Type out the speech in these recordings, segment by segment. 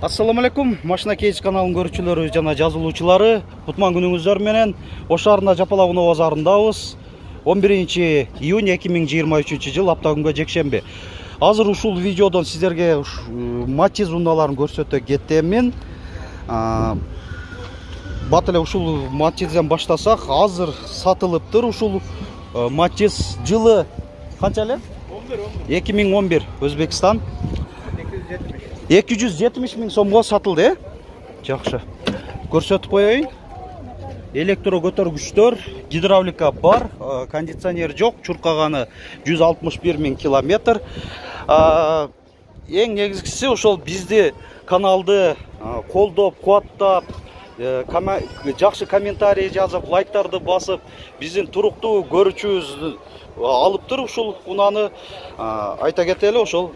Ассаламу алейкум, Машина Кейс каналының көрүүчүлөрү жана жазылуучулары. Кутман күнүңүздөр менен Ош шаарында Жапалакуноо базарындабыз. 11 июнь 2023 жыл апта күнгө жекшемби. Азыр ушул видеодон сиздерге Матиз унааларын көрсөтө кетемин. Бат эле ушул Матизден баштасак, азыр сатылыптыр ушул Матиз. Жылы канча эле? 2011 Өзбекстан. 270 миң сомго сатылды. Жакшы. Көрсөтүп коеюн. Электро көтөргүчтөр, гидравлика бар, кондиционер жок, чуркаганы 161 миң километр. Эң негизгиси ошол бизди каналды колдоп, кубаттап, жакшы комментарий жазып, лайктарды басып, биздин туруктуу көрүүчүбүз алыптыр ушул унаны. Айта кетели, ошол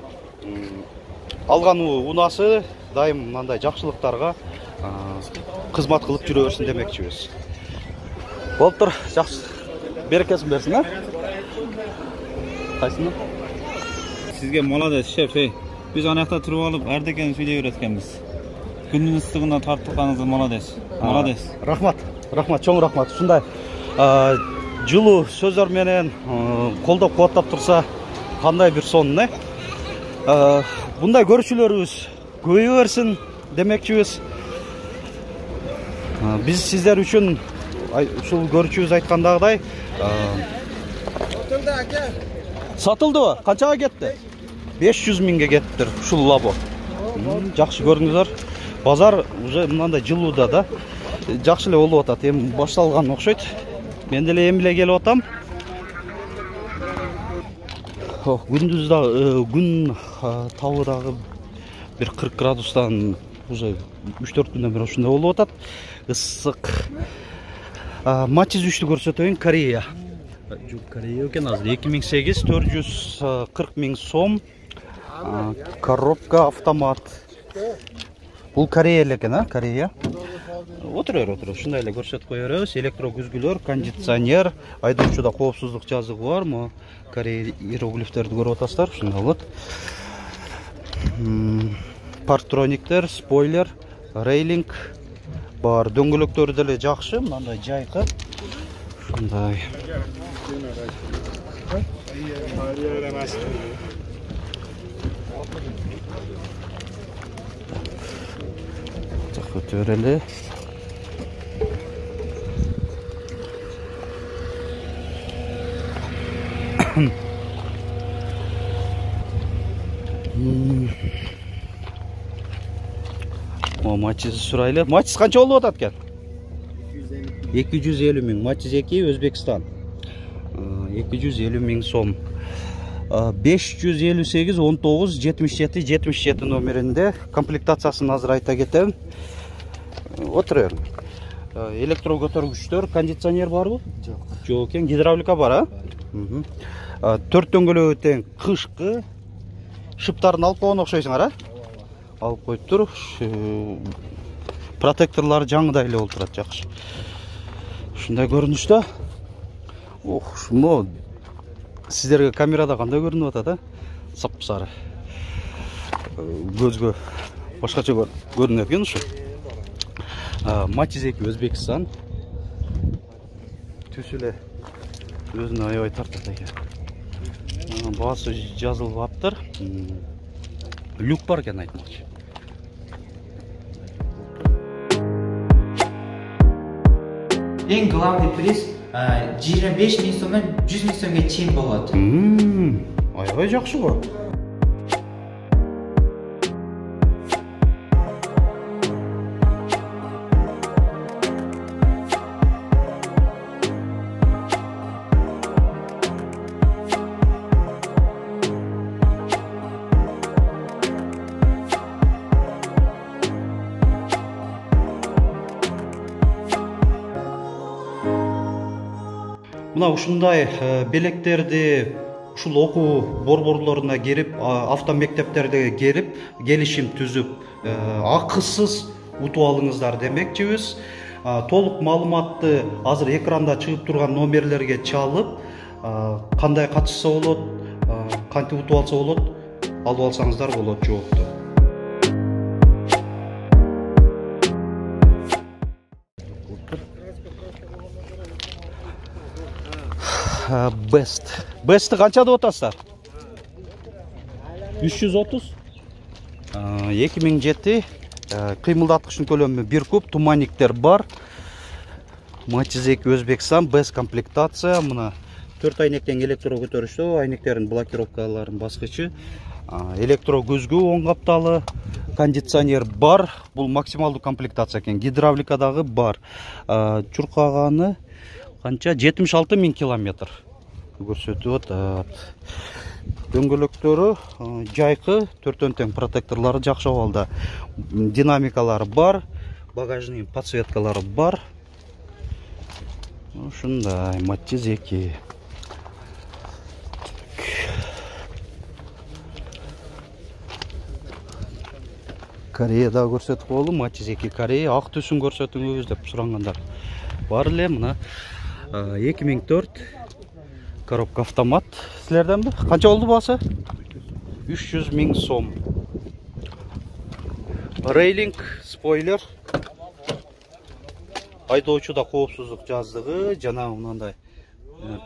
алган унасы дайым мындай жакшылыктарга кызмат кылып жүрө берсин демекчибиз. Болуптур, жакшы. Берекесин берсин, а? Кайсыны? Sizge молодец, шеф. Biz анакта туруп алып, ардекени сүйлөй берет экенбиз. Күндүн ыстыгына тартылганыңыз молодец. Молодец. Рахмат. Рахмат, чоң рахмат. Ушундай жылуу сөздөр менен колдоп кубаттап турса, кандай бир сонун, Bunday görüşülürüz, көбөйө берсин демекчибиз. Biz sizler üçün ушул көрүүчүбүз айткандагыдай сатылды. Канчага кетти? 500 миңге кеттир ушул лабо. Жакшы көрдүңүздөр. Базар уже мындай жылууда да. Жакшы эле болуп атат. Эми башталган окшойт. Мен деле эми эле келип атам. Gündüz gün tavuğu bir 40 gradustan уже 3-4 günden beri ушундай болуп атат. Ысык. Матиз 3'tü көрсөтөйүн. Корея. Жок, Корея экен азыр. 2008 440 миң сом. Коробка автомат. Бул Корея экен, Корея. Отур. Ушундай эле көрсөтүп кое беребиз. Электро күзгүлөр, кондиционер, айдоочуда коопсуздук жазыгы бар. Мо Корея иероглифтерди көрүп атасыздар. Ушундай болот. Парктрониктер, спойлер, рейлинг бар. Дөңгөлөктөрү деле жакшы, мындай жайкы. Ушундай. Көтөрөлү. Матиз сурайлы. Матиз канча болуп атат экен? 250 миң. Матиз 2 Өзбекстан. 250 миң сом. 558 19 77 77 номеринде комплектациясын азыр айта кетем. Отур. Электро көтөргүчтөр, кондиционер барбы? Жок экен, гидравлика бар, 4 дөңгөлөгү тең, кышкы. Шыптарын алып койгон окшойсуңар, Алып коюптур. Протекторлор жаңыдай эле болуп турат, жакшы. Ушундай көрүнүштө. Ушуну сиздерге камерада кандай көрүнүп атат, Сапсары. Көзгө башкача көрүнөт экен ушу. Матиз 2 Өзбекстан. Түсү эле өзүнө аябай тартат экен. Баасы жазылып аптыр. Люк бар экен айтмакчы. Эң главный приз 25 миң сомдон 100 миң сомго чейин болот. Аябай жакшы го. Мына ушундай белектерди ушул окуу борборлоруна келип, автомектептерге келип, келишим түзүп, акысыз утуп алыңыздар демекчибиз. Толук маалыматты азыр экранда чыгып турган номерлерге чалып, кандай катышса болот, кантип утуп алса болот, алып алсаңыздар болот жоопту. Best'i qancha деп атасыздар? 330. 2007 кыймылдаткычтын көлөмү 1 куб, туманниктер бар. Матчизек Өзбекстан, Best комплектация. Мына 4 айнектен электро көтөрүштү, айнектердин блокировкаларын баскычы. Электро көзгү оң капталы, кондиционер бар. Бул максималдуу комплектация экен. Гидравлика дагы бар. Чуркаганы канча? 76 000 километр көрсөтүп атат. Дөңгөлөктөрү жайкы, 4 тең протекторлары жакшы абалда. Динамикалары бар, багажный подсветкалары бар. Ушундай Матчизеки. Кореяда көрсөтүп болду, Матчизеки Корея, ак түсүн көрсөтүңүз деп сурангандар бар эле. Мына 2004 коробка автомат. Силерденби? Канча болду баасы? 300 000 сом. Рейлинг, спойлер. Айдоочуда коопсуздук жаздыгы, жана мындай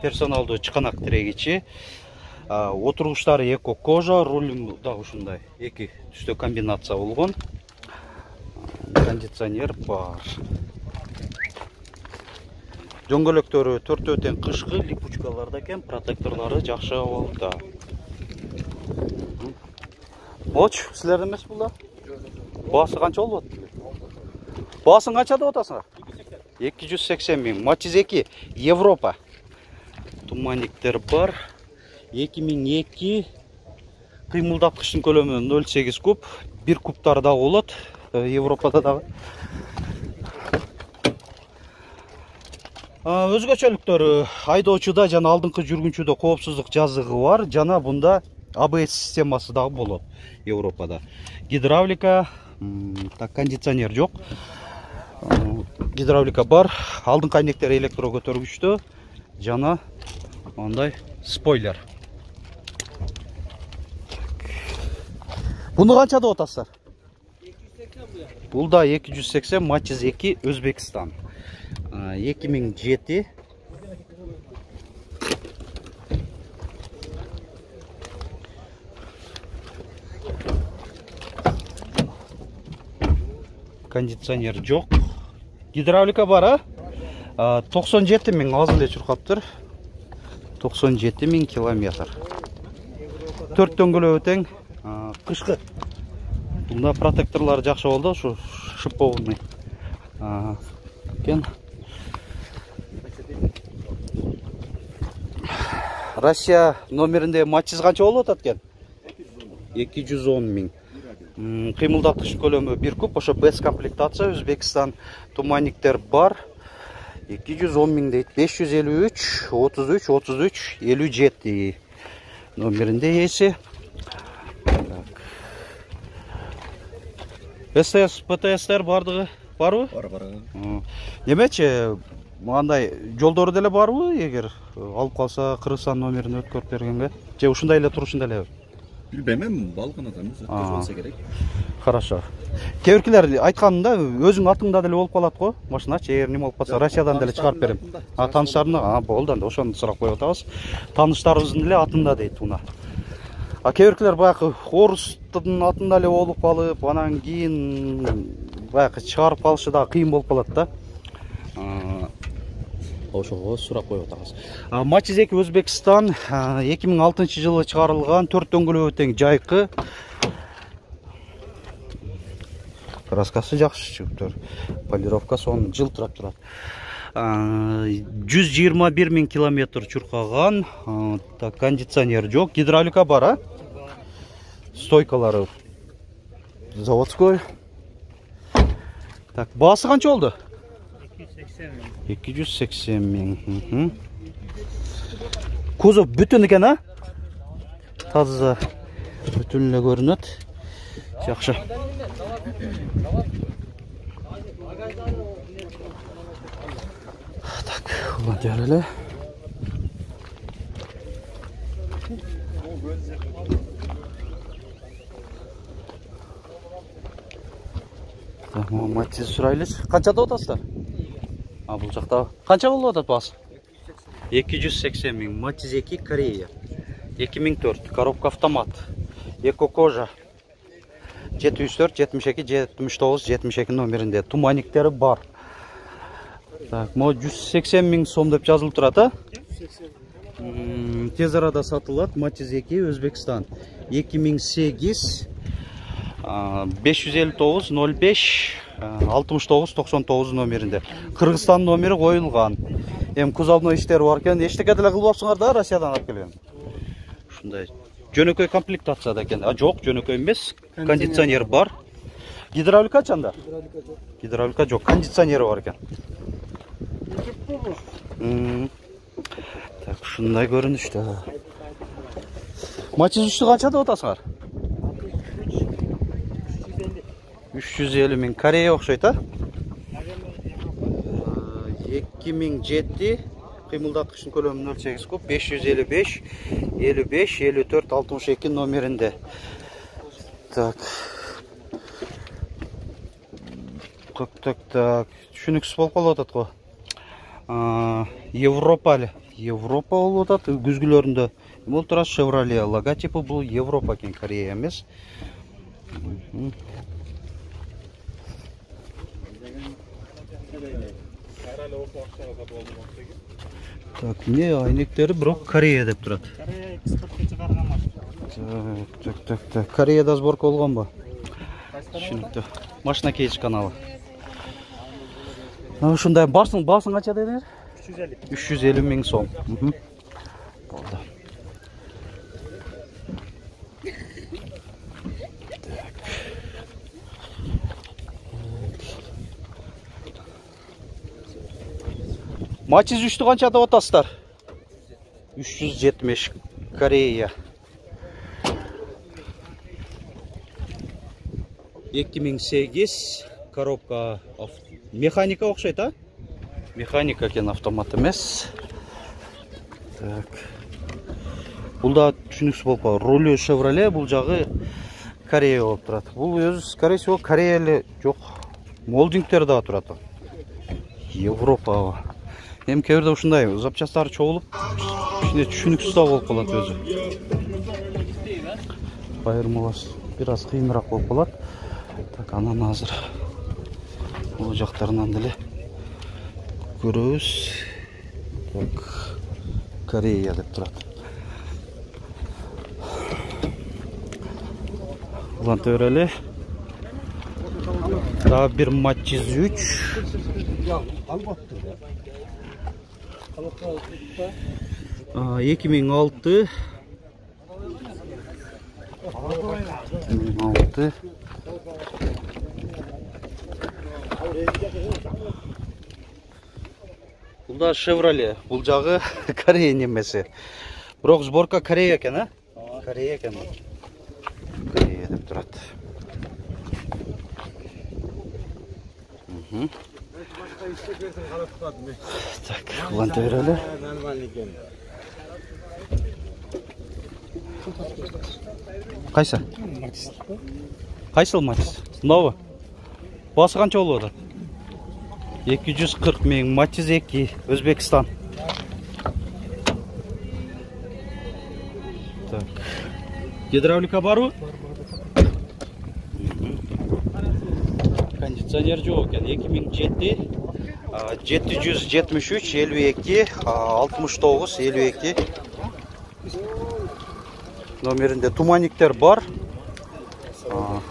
персоналдуу чыканак тирегичи. Отургучтары эко кожа, руль да ушундай эки түстө комбинация болгон. Кондиционер бар. Дөңгөлөктөрү 4 тең кышкы, липучкаларда экен, протекторлору жакшы абалда. Оч, силерден эмес бул да? Баасы канча болот? Баасын канча деп атасыңар? 280 000. Матчизеки Европа. Туманниктер бар. 2002 кыймылдаткычтын көлөмү 0,8 куб, 1 кубтар да болот Европада дагы. Өзгөчөлүктөрү айдоочуда жана алдыңкы жүргүнчүдө коопсуздук жазыгы бар, жана бунда ABS системасы дагы болот Европада. Гидравлика, кондиционер жок. Гидравлика бар, алдыңкы айнектер электро көтөргүчтүү, жана андай спойлер. Буну канча деп атасыздар? 280 бул. Бул да 280, Матчизеки Өзбекстан. 2007 кондиционер жок. Гидравлика бар, 97 000 азыр эле чуркаптыр. 97 000 километр. 4 дөңгөлөбү тең, кышкы. Бунда протекторлор жакшы болду, ушу шиповный. Кен Россия номеринде Матчиз канча болуп атат экен? 210 000. Кыймылдаткыч көлөмү 1 куб, ошо Best комплектация, Өзбекстан, туманниктер бар. 210 000 дейт. 553 33 33 57 номеринде эси. СТС, ПТСтер бардыгы барбы? Бар. Немечи, мындай жолдору деле барбы? Эгер алып калса Кыргызстан номерин өткөрүп бергенге, же ушундай эле турушунда элеби? Билбейм, балкон атамыз, өткөрүп алса керек. Хорошо. Кебиркилер айтканында өзүң атыңда деле болуп калат го, машиначы, эгер неме болуп калса, Россиядан деле чыгарып берем. Тааныштарына, болду анда ошону сурап коюп атабыз. Тааныштарыбыздын деле атында дейт буна. Кебиркилер баягы орустун атында эле болуп калып, анан кийин баягы чыгарып калышы да кыйын болуп калат да. Ошого сурап коюп атабыз. Матчизеки Өзбекстан 2006-жылы чыгарылган, 4 дөңгөлөбү тең жайкы. Краскасы жакшы чыгыптыр. Полировкасы он жылтырап турат. 121 000 километр чуркаган. Кондиционер жок, гидравлика бар, стойкалары заводской. Так, баасы канча болду? 280 000. Кузов бүтүн экен, а? Таза бүтүн эле көрүнөт. Жакшы. Так, улантыр эле. Так, Матчиз сурайлычы. Канча деп атасыздар? Бул жакта канча болуп атат баасы? 280 миң. Matiz 2 Корея. 2004. Коробка автомат. Эко кожа. 704, 72, 79, 72 номерінде. Туманиктері бар. Так, мо 180 миң сом деп жазылып тұрады. Тез арада сатылады. Matiz 2 Өзбекстан. 2008 559 05 69 99 номерінде. Қырғызстан номері қойылған. Кузовной іштері бар екен. Ештеңе деле кылып алыпсыңар да, Россиядан алып келген. Шундай. Жөнөкөй комплектацияда екен. Жоқ, жөнөкөй емес. Кондиционер бар. Гидравлика қачанда? Гидравлика жоқ, кондиционері бар екен. Так, шундай көрінішті. Matiz 3-ті қанша деп отасыңар? 350 миң. Корея оқшайды, 2007 қимылдатқыштың көлемі 0,8 куб, 555, 55, 54, 62 номерінде. Так. Түшініксіз болып қалып отады ғой. Европа болып отады. Күзгілерінде. Бұл тұрас Chevrolet логотипі, бұл Европа кен, Корея емес. Так, не айнектері бірақ Корея деп тұрады. Так. Кореяда сборка болған ба? Түшінікті. Машина кейдж каналы. Шындай басың қанша дедіңіз? 350 миң сом. Болды. Matiz 3-ті қанша деп отасыздар? 370 Корея. 2008 коробка механика оқшайды, а? Механика кен, автомат емес. Так. Бұл да түшініксіз болып қалды. Рулі Chevrolet, бұл жағы Корея болып тұрады. Бұл өз, скорее всего, Кореялы жоқ. Молдингтер да тұрады. Европа. Кейбірде ұшындай, запчастары çoğulup, ішінде түшініксіз болып қалады өзі. Байырмалас, biraz қиынырақ болып қалады. Так, анан азыр. Бұл жақтарынан ділі. Көрөз. Так, Корея деп тұрады. Ulan töreli. Daha bir Matiz 3. 2006. 2006. Бұл да Chevrolet. Бұл жағы Корея немесі. Бірақ сборка Корея екен, а? Корея екен. Корея деп тұрады. Так, ұлан тәуірелі. Қайсы? Қайсыл Matiz? Новы? Басы қанша олуды? 240 миң. Matiz 2, Өзбекстан. Так. Гидравлика бару? Кондиционер жоқ екен. 2007, 773, 52, 69, 52. Номерінде туманиктер бар.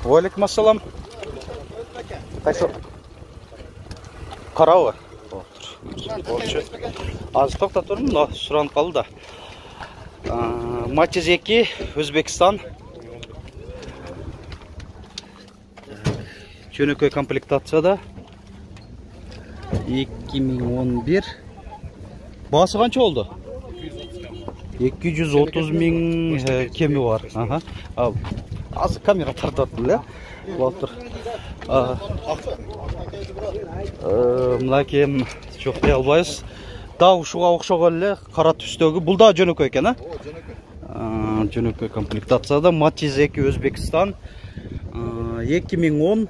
Уалейкум ассалам. Қайсы? Қарауы. Аз тоқта тұрмын, но сұранып қалды да. Matiz 2, Өзбекстан. Жөнөкөй комплектацияда. 2011. Басы қанша oldu? 230 миң кеми бар. Az kamera тартады, Бұлақтыр. Мұна кем жоқ дей албайыз. Да, ұшуға оқшауға қара түстегі. Бұл да жөнөкөй екен, а? Жөнөкөй комплектацияда. Matiz 2, Өзбекстан. 2010.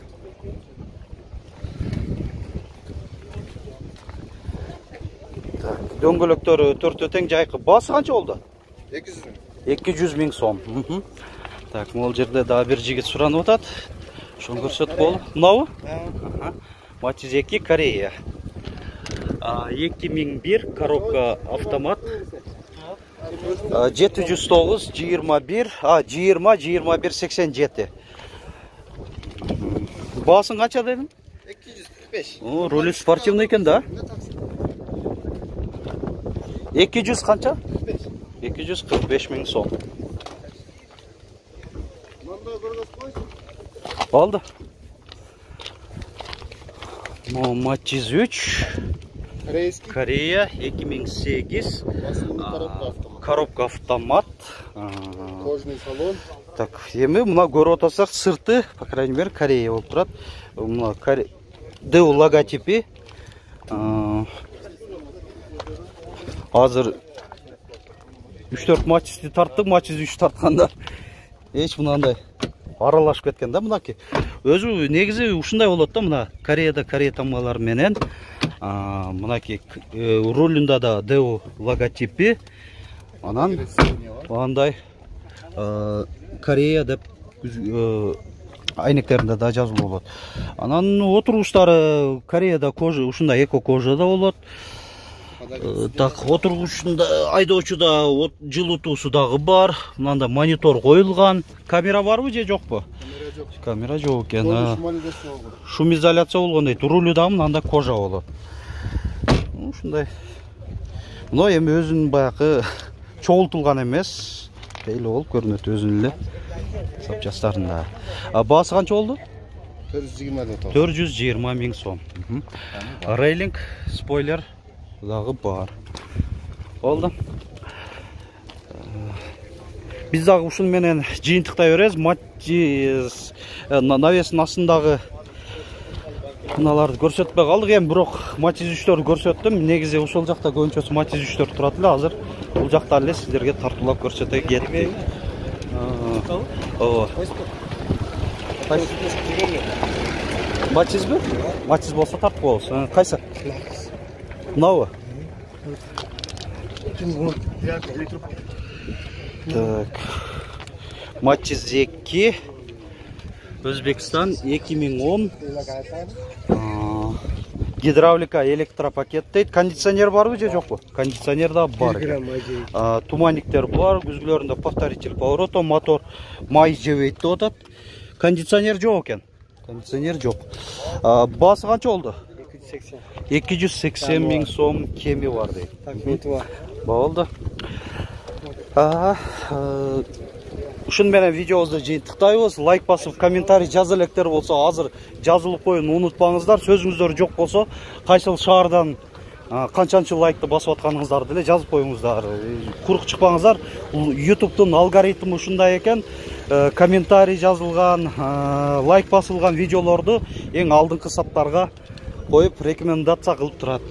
Так, дөңгөлөктөрү төртөө тең жайкы. Баасы канча болду? 200 миң. 200 миң сом. Так, могул жерде дагы бир жигит суранып атат. Ошону көрсөтүп болуп. Мынабы? Матиз 2 Корея. 2001 коробка автомат. 709 21 21 87. Баасын канча дедим? 245. Роль спортивный экен да? 200 канча? 245 миң сом. Aldı. Матиз 3 Корея 2008 коробка автомат. Кожный салон. Так, эми мына көрүп атсак сырты, по крайней мере, Корея болуп турат. Мына Дэу логотипи. Азыр 3-4 матизди тарттык, матиз 3 тартканда эч мынандай аралашып кеткен да мынаки. Өзү негизи ушундай болот да мына Кореяда Корея тамгалары менен мынаки рулунда да Дэу логотипи. Анан андай Корея деп айнектеринде да жазылуу болот. Анан отургучтары Кореяда кожа ушундай эко кожада болот. Так, отургучунда айдоочуда жылытуусу дагы бар. Мында монитор коюлган. Камера барбы же жокпу? Камера жок экен. Шум изоляция болгон дейт. Рулу дагы мында кожа болот. Ушундай. Мына эми өзүнүн баягы чогултулган эмес. Эле болуп көрүнөт өзүнүн эле запчастарында. Баасы канча болду? 420 миң сом. Рейлинг, спойлер дагы бар. Болду. Биз дагы ушуну менен жыйынтыктай беребиз. Матиз навестин астындагы мыналарды көрсөтпөй калдык. Эми бирок Матиз 3-төрдү көрсөттүм. Негизи ошол жакта көбүнчөсү Матиз 3-төр турат эле. Азыр бул жакта эле сиздерге тартуулап көрсөтө кеттик. Ооба. Матизби? Матиз болсо тартып коебуз. Кайсы? Мынабы? Так. Матиз 2 Өзбекстан 2010 гидравлика электропакет дейт. Кондиционер барбы же жокпу? Кондиционер да бар. Туманниктер бар, күзгүлөрүндө повторитель поворота, мотор май жебейт деп атат. Кондиционер жок экен. Кондиционер жок. Баасы канча болду? 280 миң сом кеми бар дейт. Болду. Ушун менен видеобузду жыйынтыктайбыз. Лайк басып, комментарий жаза электер болсо, азыр жазылып коюуну унутпаңыздар. Сөзүңүздөр жок болсо, кайсыл шаардан канчанчы лайкты басып атканыңыздарды деле жазып коюңуздар. Курук чыкпаңыздар. YouTube'дун алгоритми ушундай экен. Комментарий жазылган, лайк басылган видеолорду эң алдыңкы саптарга коюп рекомендация кылып турат.